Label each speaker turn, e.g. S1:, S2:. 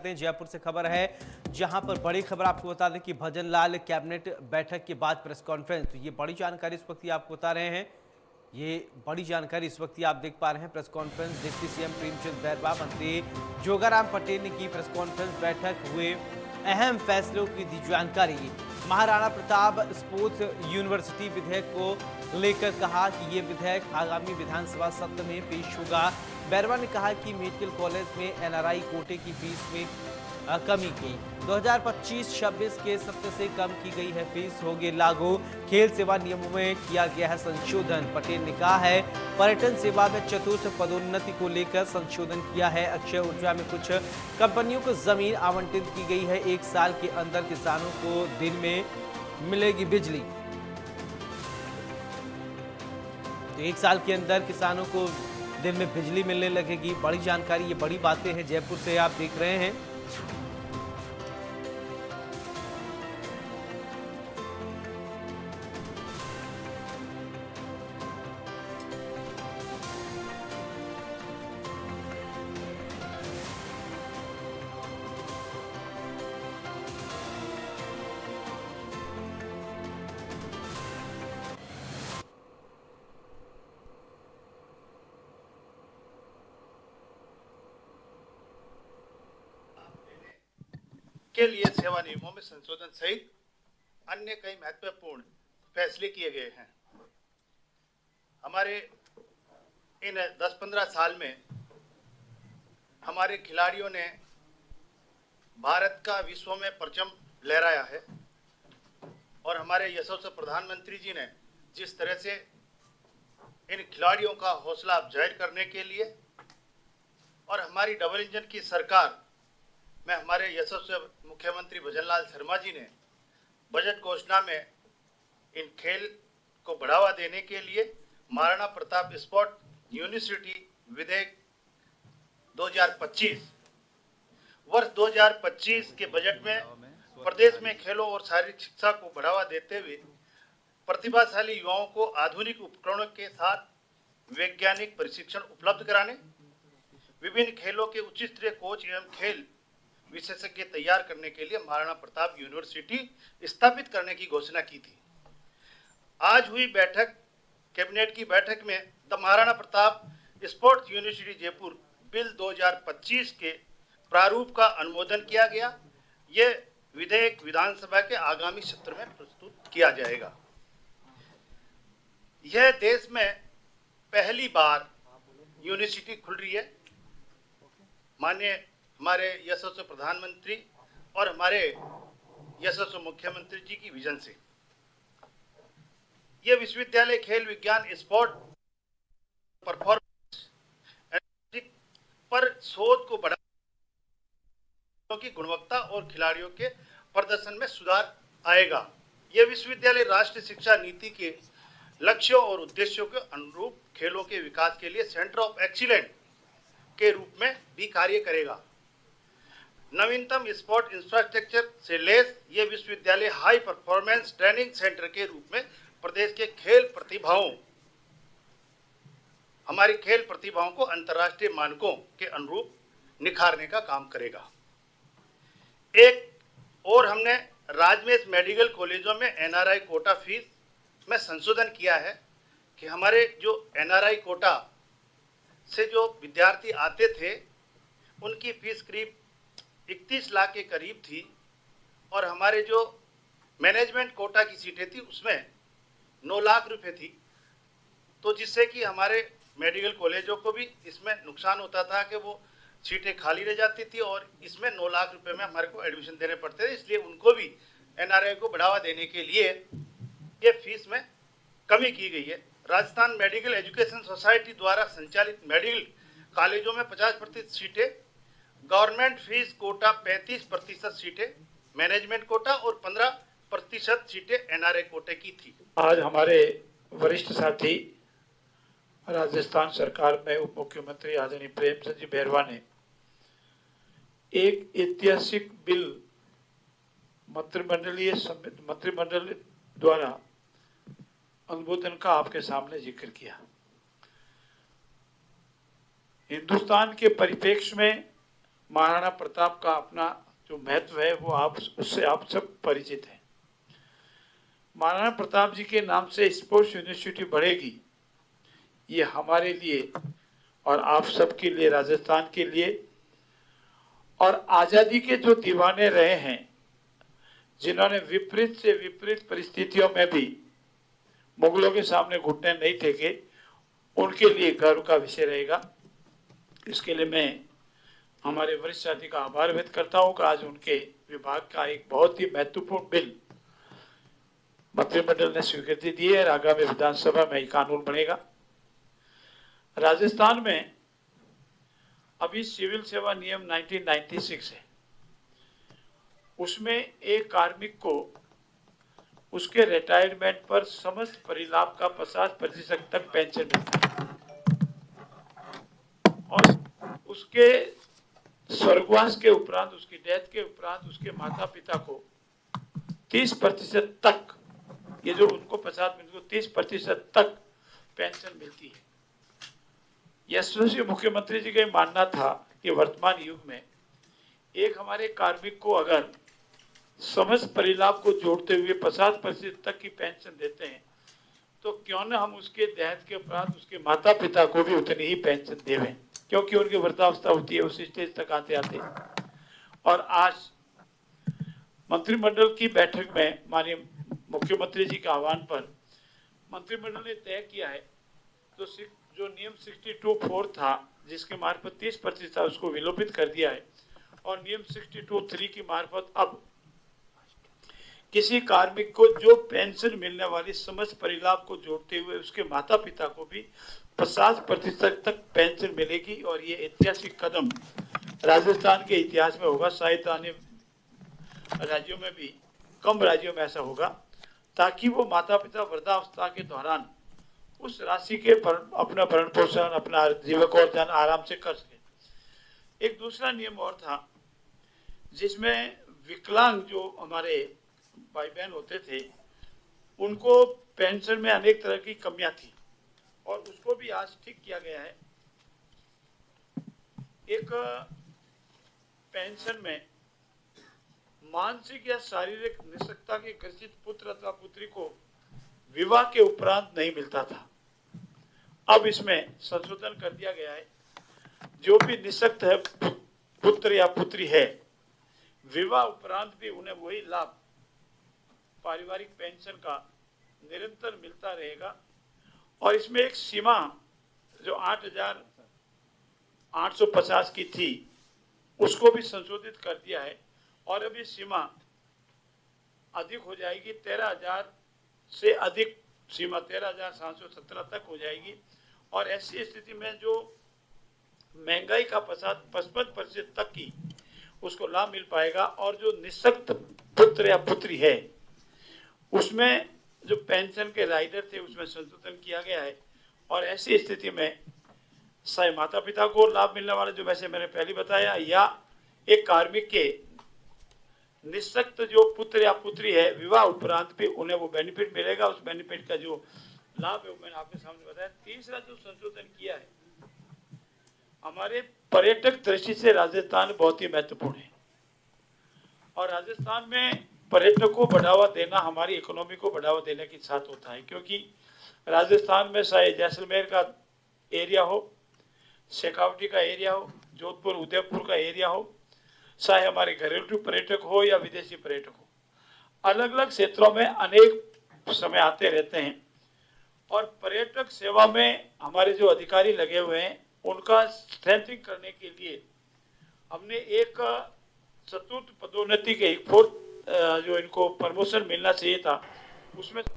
S1: करते हैं। जयपुर से खबर है, जहां पर बड़ी खबर आपको बता दें कि भजन लाल कैबिनेट बैठक के बाद प्रेस कॉन्फ्रेंस। तो ये बड़ी जानकारी इस वक्त आपको बता रहे हैं। ये बड़ी जानकारी इस वक्त आप देख पा रहे हैं। Press conference deputy CM Premchand Bairwa, मंत्री जोगाराम पटेल ने की प्रेस कॉन्फ्रेंस। बैठक हुए अहम फैसलों की दी जानकारी। महाराणा प्रताप स्पोर्ट्स यूनिवर्सिटी विधेयक को लेकर कहा कि ये विधेयक आगामी विधानसभा सत्र में पेश होगा। बैरवा ने कहा कि मेडिकल कॉलेज में एनआरआई कोटे की फीस में कमी की 2025-26 के सत्र से कम की गई है फीस, होगी लागू। खेल सेवा नियमों में किया गया है संशोधन। पटेल ने कहा है पर्यटन सेवा में चतुर्थ पदोन्नति को लेकर संशोधन किया है। अक्षय ऊर्जा में कुछ कंपनियों को जमीन आवंटित की गई है। 1 साल के अंदर किसानों को दिन में मिलेगी बिजली। तो 1 साल के अंदर किसानों को दिन में बिजली मिलने लगेगी। बड़ी जानकारी, ये बड़ी बातें हैं। जयपुर से आप देख रहे हैं।
S2: के लिए सेवा नियमों में संशोधन सहित अन्य कई महत्वपूर्ण फैसले किए गए हैं। हमारे इन 10-15 साल में हमारे खिलाड़ियों ने भारत का विश्व में परचम लहराया है और हमारे यशस्वी प्रधानमंत्री जी ने जिस तरह से इन खिलाड़ियों का हौसला अफजाई करने के लिए और हमारी डबल इंजन की सरकार में हमारे यशस्वी मुख्यमंत्री भजन लाल शर्मा जी ने बजट घोषणा में इन खेल को बढ़ावा देने के लिए महाराणा प्रताप स्पोर्ट्स यूनिवर्सिटी विधेयक 2025 वर्ष 2025 के बजट में प्रदेश में खेलों और शारीरिक शिक्षा को बढ़ावा देते हुए प्रतिभाशाली युवाओं को आधुनिक उपकरणों के साथ वैज्ञानिक प्रशिक्षण उपलब्ध कराने, विभिन्न खेलों के उच्च स्तरीय कोच एवं खेल विशेषज्ञ तैयार करने के लिए महाराणा प्रताप यूनिवर्सिटी स्थापित करने की घोषणा की थी। आज हुई बैठक, कैबिनेट की बैठक में the Maharana Pratap sports university Jaipur bill 2025 के प्रारूप का अनुमोदन किया गया। ये विधेयक विधानसभा के आगामी सत्र में प्रस्तुत किया जाएगा। यह देश में पहली बार यूनिवर्सिटी खुल रही है। माननीय हमारे यशस्वी प्रधानमंत्री और हमारे यशस्वी मुख्यमंत्री जी की विजन से ये विश्वविद्यालय खेल विज्ञान, स्पोर्ट परफॉर्मेंस पर शोध को बढ़ाने की गुणवत्ता और खिलाड़ियों के प्रदर्शन में सुधार आएगा। यह विश्वविद्यालय राष्ट्रीय शिक्षा नीति के लक्ष्यों और उद्देश्यों के अनुरूप खेलों के विकास के लिए सेंटर ऑफ एक्सीलेंस के रूप में भी कार्य करेगा। नवीनतम स्पोर्ट इंफ्रास्ट्रक्चर से लैस ये विश्वविद्यालय हाई परफॉर्मेंस ट्रेनिंग सेंटर के रूप में प्रदेश के हमारी खेल प्रतिभाओं को अंतर्राष्ट्रीय मानकों के अनुरूप निखारने का काम करेगा। एक और हमने राज्य में मेडिकल कॉलेजों में एनआरआई कोटा फीस में संशोधन किया है कि हमारे जो एनआरआई कोटा से जो विद्यार्थी आते थे उनकी फीस करीब 31 लाख के करीब थी और हमारे जो मैनेजमेंट कोटा की सीटें थी उसमें 9 लाख रुपए थी। तो जिससे कि हमारे मेडिकल कॉलेजों को भी इसमें नुकसान होता था कि वो सीटें खाली रह जाती थी और इसमें 9 लाख रुपए में हमारे को एडमिशन देने पड़ते थे। इसलिए उनको भी एनआरआई को बढ़ावा देने के लिए ये फीस में कमी की गई है। राजस्थान मेडिकल एजुकेशन सोसाइटी द्वारा संचालित मेडिकल कॉलेजों में 50% सीटें, गवर्नमेंट फीस कोटा 35% सीटें मैनेजमेंट कोटा और 15% सीटें एनआरआई कोटे की थी।
S3: आज हमारे वरिष्ठ साथी राजस्थान सरकार में उप मुख्यमंत्री आदरणीय प्रेमचंद जी बैरवा ने एक ऐतिहासिक बिल मंत्रिमंडल द्वारा अनुमोदन का आपके सामने जिक्र किया। हिंदुस्तान के परिप्रेक्ष्य में महाराणा प्रताप का अपना जो महत्व है वो उससे आप सब परिचित हैं। महाराणा प्रताप जी के नाम से स्पोर्ट्स यूनिवर्सिटी बढ़ेगी, ये हमारे लिए और आप सबके लिए, राजस्थान के लिए, और आजादी के जो दीवाने रहे हैं, जिन्होंने विपरीत से विपरीत परिस्थितियों में भी मुगलों के सामने घुटने नहीं टेके, उनके लिए गर्व का विषय रहेगा। इसके लिए मैं हमारे वरिष्ठ साथी का आभार व्यक्त करता हूं कि आज उनके विभाग का एक बहुत ही महत्वपूर्ण बिल मंत्रिमंडल ने स्वीकृति दी है और आगामी विधानसभा में कानून बनेगा। राजस्थान में अभी सिविल सेवा नियम 1996 है, उसमें एक कार्मिक को उसके रिटायरमेंट पर समस्त परिलाभ का 50% तक पेंशन मिलता है और उसके स्वर्गवास के उपरांत, उसकी डेथ के उपरांत उसके माता पिता को 30% तक, ये जो उनको 30% तक पेंशन मिलती है। यशस्वी मुख्यमंत्री जी का मानना था कि वर्तमान युग में एक हमारे कार्मिक को अगर समस्त परिलाभ को जोड़ते हुए 50% तक की पेंशन देते हैं तो क्यों न हम उसके देहांत के उपरांत उसके माता पिता को भी उतनी ही पेंशन देवें, क्योंकि उनकी वृद्धावस्था होती है उस स्टेज तक आते आते। और आज मंत्रिमंडल की बैठक में माननीय मुख्यमंत्री जी के आह्वान पर मंत्रिमंडल ने तय किया है तो जो नियम 62(4) था, जिसके मार्फत 30% था, उसको विलोपित कर दिया है और नियम 62(3) की मार्फत अब किसी कार्मिक को जो पेंशन मिलने वाली समस्त परिलाभ को जोड़ते हुए उसके माता पिता को भी 50% तक पेंशन मिलेगी। और ये ऐतिहासिक कदम राजस्थान के इतिहास में होगा, शायद आने राज्यों में भी, कम राज्यों में ऐसा होगा, ताकि वो माता पिता वृद्धावस्था के दौरान उस राशि के अपना भरण पोषण, अपना जीविकोपार्जन आराम से कर सके। एक दूसरा नियम और था जिसमें विकलांग जो हमारे भाई बहन होते थे उनको पेंशन में अनेक तरह की कमियां थी और उसको भी आज ठीक किया गया है। एक पेंशन में मानसिक या शारीरिक निःशक्तता के ग्रसित पुत्र अथवा पुत्री को विवाह के उपरांत नहीं मिलता था, अब इसमें संशोधन कर दिया गया है। जो भी निःशक्त है पुत्र या पुत्री है, विवाह उपरांत भी उन्हें वही लाभ पारिवारिक पेंशन का निरंतर मिलता रहेगा। और इसमें एक सीमा जो 8,850 की थी उसको भी संशोधित कर दिया है और अभी सीमा अधिक हो जाएगी, 13,000 से अधिक सीमा 13,717 तक हो जाएगी। और ऐसी स्थिति में जो महंगाई का 55% तक की उसको लाभ मिल पाएगा। और जो निःशक्त पुत्र या पुत्री है उसमें जो पेंशन के राइडर थे उसमें संशोधन किया गया है। और ऐसी स्थिति में चाहे माता पिता को लाभ मिलने वाला, जो वैसे मैंने पहले बताया, या एक कार्मिक के निःशक्त जो पुत्र या पुत्री है, विवाह उपरांत भी उन्हें वो बेनिफिट मिलेगा। उस बेनिफिट का जो लाभ है वो मैंने आपके सामने बताया। तीसरा जो संशोधन किया है, हमारे पर्यटक दृष्टि से राजस्थान बहुत ही महत्वपूर्ण है और राजस्थान में पर्यटकों को बढ़ावा देना हमारी इकोनॉमी को बढ़ावा देने के साथ होता है, क्योंकि राजस्थान में चाहे जैसलमेर का एरिया हो, शेखावटी का एरिया हो, जोधपुर उदयपुर का एरिया हो, चाहे हमारे घरेलू पर्यटक हो या विदेशी पर्यटक हो, अलग अलग क्षेत्रों में अनेक समय आते रहते हैं। और पर्यटक सेवा में हमारे जो अधिकारी लगे हुए हैं उनका स्ट्रेंथनिंग करने के लिए हमने एक चतुर्थ पदोन्नति के 4th जो इनको प्रमोशन मिलना चाहिए था उसमें